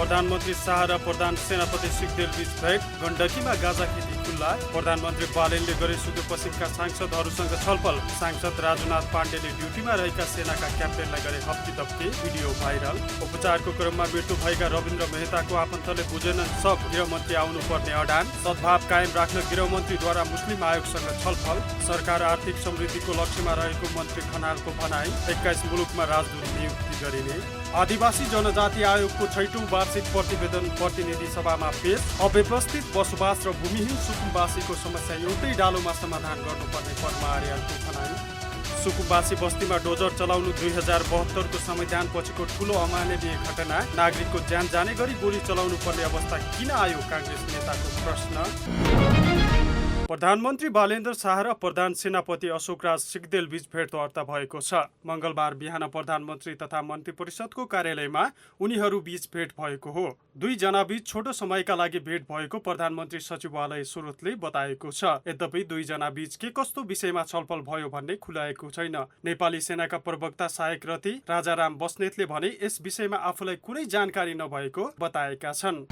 प्रधानमन्त्री शाह र प्रधान सेनापति सिग्देल बीच भेट, गण्डकीमा गाजा खेती खुल्ला। प्रधानमन्त्री बालेनले गरे सुदूरपश्चिमका सांसदहरूसँग छलफल। सांसद राजुनाथ पाण्डेले ड्युटीमा रहेका सेनाका क्याप्टेनलाई गरे हप्की दप्की, भिडियो भाइरल। उपचारको क्रममा मृत्यु भएका रविन्द्र मेहताको आफन्तले बुझेनन् सब, गृहमन्त्री आउनुपर्ने अडान। सद्भाव कायम राख्न गृहमन्त्रीद्वारा मुस्लिम आयोगसँग छलफल। सरकार आर्थिक समृद्धिको लक्ष्यमा रहेको मन्त्री खनालको भनाई। 21 मुलुकमा राजदूत नियुक्ति गरिने। आदिवासी जनजाति आयोगको 6औं वार्षिक प्रतिवेदन प्रतिनिधि सभामा पेश। अव्यवस्थित बसोबास र भूमिहीन सुकुम्बासीको समस्या एउटै डालोमा समाधान गर्नुपर्ने पद्मा आर्यालको भनाई। सुकुम्बासी बस्तीमा डोजर चलाउनु 2072 को संविधान पछिको ठूलो अमानवीय घटना। नागरिकको ज्यान जाने गरी गोली चलाउनु पर्ने अवस्था किन आयो, कांग्रेस नेताको प्रश्न। प्रधानमन्त्री बालेन्द्र शाह र प्रधान सेनापति अशोकराज सिग्देल बीच भेटवार्ता भएको छ। मंगलबार बिहान प्रधानमन्त्री तथा मन्त्री परिषदको कार्यालयमा उनीहरू बीच भेट भएको हो। दुई जना बीच छोटो समयका लागि भेट भएको प्रधानमन्त्री सचिवालय स्रोतले बताएको छ। यद्यपि दुई जना बीच के कस्तो विषयमा छलफल भयो भन्ने खुलाएको छैन। नेपाली सेनाका प्रवक्ता सहायक रथी राजाराम बस्नेतले भने यस विषयमा आफूलाई कुनै जानकारी नभएको बताएका छन्।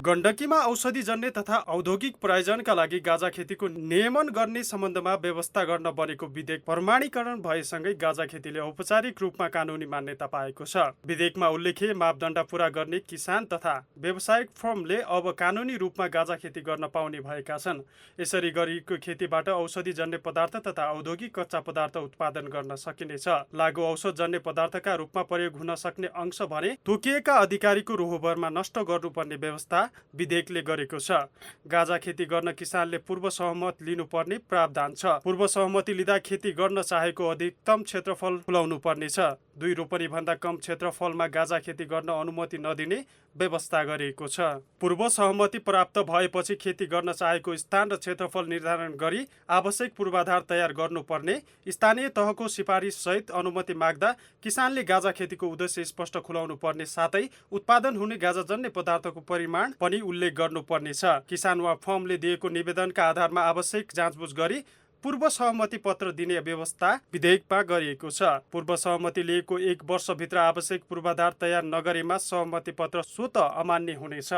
गण्डकीमा औषधिजन्य तथा औद्योगिक प्रयोजनका लागि गाजा खेतीको नियमन गर्ने सम्बन्धमा व्यवस्था गर्न बनेको विधेयक प्रमाणीकरण भएसँगै गाजा खेतीले औपचारिक रूपमा कानुनी मान्यता पाएको छ। विधेयकमा उल्लेखिय मापदण्ड पूरा गर्ने किसान तथा व्यावसायिक फर्मले अब कानुनी रूपमा गाजा खेती गर्न पाउने भएका छन्। यसरी गरिएको खेतीबाट औषधिजन्य पदार्थ तथा औद्योगिक कच्चा पदार्थ उत्पादन गर्न सकिनेछ। लागु औषधजन्य पदार्थका रूपमा प्रयोग हुन सक्ने अंश भने तोकिएका अधिकारीको रोहबरमा नष्ट गर्नुपर्ने व्यवस्था विधेयकले गरेको छ। गाजा खेती गर्न किसानले पूर्व सहमत लिनुपर्ने प्रावधान छ। पूर्व सहमति लिँदा खेती गर्न चाहेको अधिकतम क्षेत्रफल खुलाउनु पर्नेछ। 2 रोपनी भन्दा कम क्षेत्रफलमा गाजा खेती गर्न अनुमति नदिने व्यवस्था गरिएको छ। पूर्व सहमति प्राप्त भएपछि खेती गर्न चाहेको स्थान र क्षेत्रफल निर्धारण गरी आवश्यक पूर्वाधार तयार गर्नुपर्ने। स्थानीय तहको सिफारिस सहित अनुमति माग्दा किसानले गाजा खेतीको उद्देश्य स्पष्ट खुलाउनु पर्ने साथै उत्पादन हुने गाजाजन्य पदार्थको परिमाण पनि उल्लेख गर्नुपर्नेछ। किसान वा फर्मले दिएको निवेदनका आधारमा आवश्यक जाँचबुझ गरी पूर्व सहमति पत्र दिने व्यवस्था विधेयकमा गरिएको छ। पूर्व सहमति लिएको 1 वर्षभित्र आवश्यक पूर्वाधार तयार नगरेमा सहमति पत्र स्वतः अमान्य हुनेछ।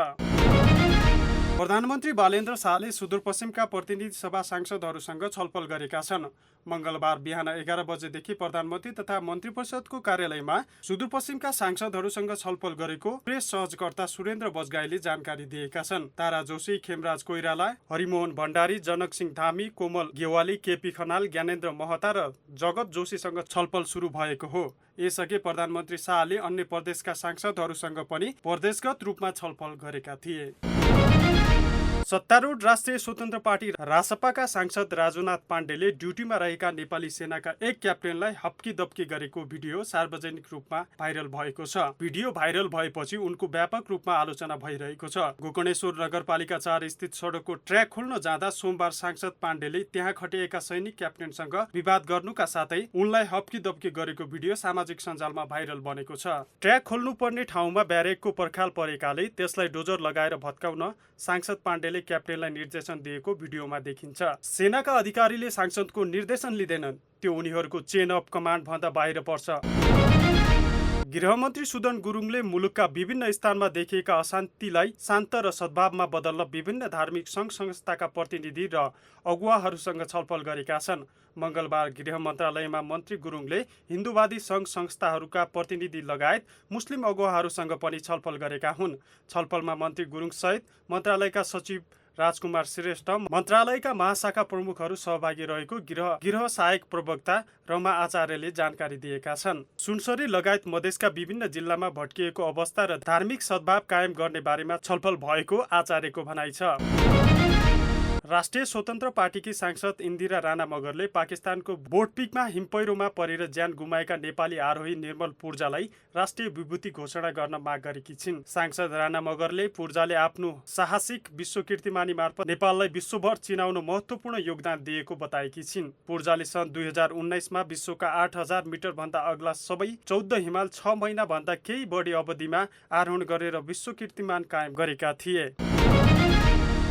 प्रधानमन्त्री बालेन्द्र शाहले सुदूरपश्चिमका प्रतिनिधि सभा सांसदहरूसँग छलफल गरेका छन्। मंगलबार बिहान 11 बजेदेखि प्रधानमन्त्री तथा मन्त्री परिषदको कार्यालयमा सुदूरपश्चिमका सांसदहरूसँग छलफल गरेको प्रेस सहजकर्ता सुरेन्द्र बजगाईले जानकारी दिएका छन्। तारा जोशी, खेमराज कोइराला, हरिमोहन भण्डारी, जनक सिंह धामी, कोमल गेवाली, केपी खनाल, ज्ञानेन्द्र महता र जगत जोशीसँग छलफल सुरु भएको हो। यसअघि प्रधानमन्त्री शाहले अन्य प्रदेशका सांसदहरूसँग पनि प्रदेशगत रूपमा छलफल गरेका थिए। सत्तारूढ राष्ट्रिय स्वतन्त्र पार्टी रासपाका सांसद राजुनाथ पाण्डेले ड्युटीमा रहेका नेपाली सेनाका एक क्याप्टेनलाई हप्की दप्की गरेको भिडियो सार्वजनिक रूपमा भाइरल भएको छ। भिडियो भाइरल भएपछि उनको व्यापक रूपमा आलोचना भइरहेको छ। गोकर्णेश्वर नगरपालिका 4 स्थित सडकको ट्र्याक खोल्न जाँदा सोमबार सांसद पाण्डेले त्यहाँ खटिएका सैनिक क्याप्टेनसँग विवाद गर्नुका साथै उनलाई हप्की दप्की गरेको भिडियो सामाजिक सञ्जालमा भाइरल बनेको छ। ट्र्याक खोल्नुपर्ने ठाउँमा ब्यारेकको पर्खाल परेकाले त्यसलाई डोजर लगाएर भत्काउन सांसद पाण्डेले क्याप्टेनलाई निर्देशन दिएको भिडियोमा देखिन्छ। सेनाका अधिकारीले सांसदको निर्देशन लिँदैनन्, त्यो उनीहरूको चेन अफ कमान्ड भन्दा बाहिर पर्छ। गृहमन्त्री सुदन गुरुङले मुलुकका विभिन्न स्थानमा देखिएका अशान्तिलाई शान्त र सद्भावमा बदल्न विभिन्न धार्मिक सङ्घ संस्थाका प्रतिनिधि र अगुवाहरूसँग छलफल गरेका छन्। मंगलबार गृह मन्त्रालयमा मन्त्री गुरुङले हिन्दूवादी सङ्घ संस्थाहरूका प्रतिनिधि लगायत मुस्लिम अगुवाहरूसँग पनि छलफल गरेका हुन्। छलफलमा मन्त्री गुरुङ सहित मन्त्रालयका सचिव राजकुमार श्रेष्ठ, मन्त्रालयका महाशाखा प्रमुखहरू सहभागी रहेको गृह सहायक प्रवक्ता रमा आचार्यले जानकारी दिएका छन्। सुनसरी लगायत मधेसका विभिन्न जिल्लामा भट्किएको अवस्था र धार्मिक सद्भाव कायम गर्ने बारेमा छलफल भएको आचार्यको भनाइ छ। राष्ट्रिय स्वतन्त्र पार्टीकी सांसद इन्दिरा राणा मगरले पाकिस्तानको बोटपिकमा हिमपैह्रोमा परेर ज्यान गुमाएका नेपाली आरोही निर्मल पूर्जालाई राष्ट्रिय विभूति घोषणा गर्न माग गरेकी छिन्। सांसद राणा मगरले पूर्जाले आफ्नो साहसिक विश्व कीर्तिमानी मार्फत नेपाललाई विश्वभर चिनाउन महत्त्वपूर्ण योगदान दिएको बताएकी छिन्। पूर्जाले सन् 2019 मा विश्वका 8000 मिटर भन्दा अग्ला सबै 14 हिमाल 6 महिना भन्दा केही बढी अवधिमा आरोहण गरेर विश्व कीर्तिमान कायम गरेका थिए।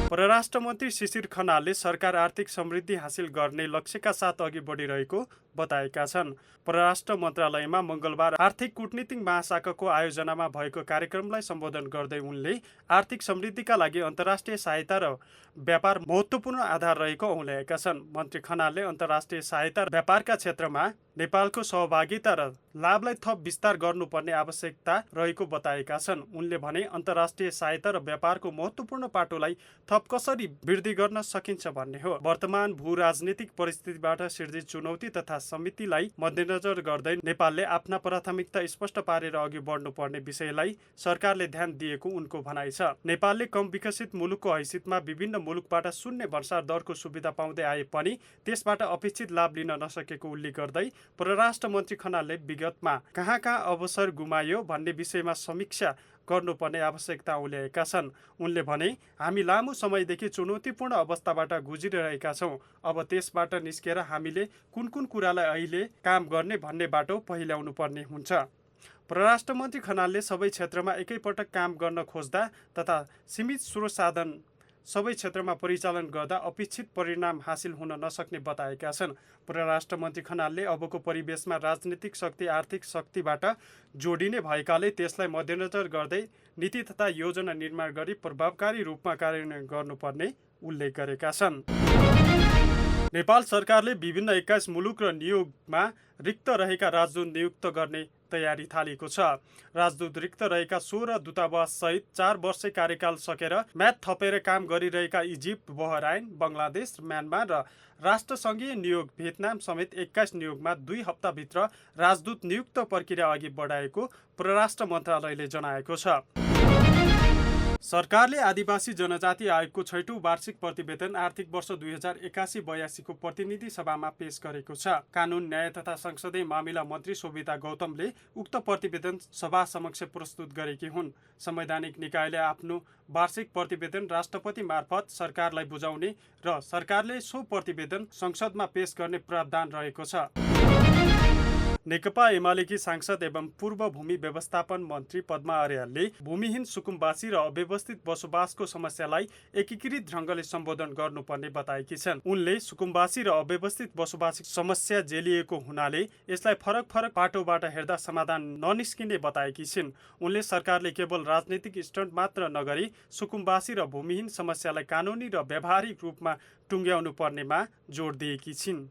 परराष्ट्र मन्त्री शिशिर खनालले सरकार आर्थिक समृद्धि हासिल गर्ने लक्ष्यका साथ अघि बढिरहेको बताएका छन्। परराष्ट्र मन्त्रालयमा मङ्गलबार आर्थिक कूटनीतिक महाशाखाको आयोजनामा भएको कार्यक्रमलाई सम्बोधन गर्दै उनले आर्थिक समृद्धिका लागि अन्तर्राष्ट्रिय सहायता र व्यापार महत्त्वपूर्ण आधार रहेको औल्याएका छन्। मन्त्री खनालले अन्तर्राष्ट्रिय सहायता र व्यापारका क्षेत्रमा नेपालको सहभागिता र लाभलाई थप विस्तार गर्नुपर्ने आवश्यकता रहेको बताएका छन्। उनले भने अन्तर्राष्ट्रिय सहायता र व्यापारको महत्त्वपूर्ण पाटोलाई थप कसरी वृद्धि गर्न सकिन्छ भन्ने हो। वर्तमान भू राजनीतिक परिस्थितिबाट सिर्जित चुनौती तथा समितिलाई मध्यनजर गर्दै नेपालले आफ्ना प्राथमिकता स्पष्ट पारेर अघि बढ्नुपर्ने विषयलाई सरकारले ध्यान दिएको उनको भनाइ छ। नेपालले कम विकसित मुलुकको हैसियतमा विभिन्न मुलुकबाट शून्य भन्सार दरको सुविधा पाउँदै आए पनि त्यसबाट अपेक्षित लाभ लिन नसकेको उल्लेख गर्दै परराष्ट्र मन्त्री खनालले विगतमा कहाँ अवसर गुमायो भन्ने विषयमा समीक्षा गर्नुपर्ने आवश्यकता औल्याएका छन्। उनले भने हामी लामो समयदेखि चुनौतीपूर्ण अवस्थाबाट गुज्रिरहेका छौँ। अब त्यसबाट निस्केर हामीले कुन कुरालाई अहिले काम गर्ने भन्ने बाटो पहिल्याउनु पर्ने हुन्छ। परराष्ट्र मन्त्री खनालले सबै क्षेत्रमा एकैपटक काम गर्न खोज्दा तथा सीमित स्रोत साधन सबै क्षेत्रमा परिचालन गर्दा अपेक्षित परिणाम हासिल हुन नसक्ने बताएका छन्। परराष्ट्र मन्त्री खनालले अबको परिवेशमा राजनीतिक शक्ति आर्थिक शक्तिबाट जोडिने भएकाले त्यसलाई मध्यनजर गर्दै नीति तथा योजना निर्माण गरी प्रभावकारी रूपमा कार्यान्वयन गर्नुपर्ने उल्लेख गरेका छन्। नेपाल सरकारले विभिन्न 21 मुलुक र नियोगमा रिक्त रहेका राजदूत नियुक्त गर्ने तयारी थालेको छ। राजदूत रिक्त रहेका 16 दूतावास सहित 4 वर्षे कार्यकाल सकेर म्याद थपेर काम गरिरहेका इजिप्ट, बहराइन, बङ्गलादेश, म्यानमार र राष्ट्रसङ्घीय नियोग भियतनाम समेत 21 नियोगमा 2 हप्ताभित्र राजदूत नियुक्त प्रक्रिया अघि बढाएको परराष्ट्र मन्त्रालयले जनाएको छ। सरकारले आदिवासी जनजाति आयोगको 6औं वार्षिक प्रतिवेदन आर्थिक वर्ष 2081-82 को प्रतिनिधि सभामा पेश गरेको छ। कानून, न्याय तथा संसदीय मामिला मन्त्री शोभिता गौतमले उक्त प्रतिवेदन सभा समक्ष प्रस्तुत गरेकी हुन्। संवैधानिक निकायले आफ्नो वार्षिक प्रतिवेदन राष्ट्रपति मार्फत सरकारलाई बुझाउने र सरकारले सो प्रतिवेदन संसदमा पेश गर्ने प्रावधान रहेको छ। नेकपा एमालेकी सांसद एवं पूर्व भूमि व्यवस्थापन मन्त्री पद्मा अर्यालले भूमिहीन सुकुम्बासी र अव्यवस्थित बसोबासको समस्यालाई एकीकृत ढङ्गले सम्बोधन गर्नुपर्ने बताएकी छन्। उनले सुकुम्बासी र अव्यवस्थित बसोबासी समस्या जेलिएको हुनाले यसलाई फरक पाटोबाट हेर्दा समाधान ननिस्किने बताएकी छिन्। उनले सरकारले केवल राजनीतिक स्टन्ट मात्र नगरी सुकुम्बासी र भूमिहीन समस्यालाई कानुनी र व्यावहारिक रूपमा टुङ्ग्याउनु पर्नेमा जोड दिएकी छिन्।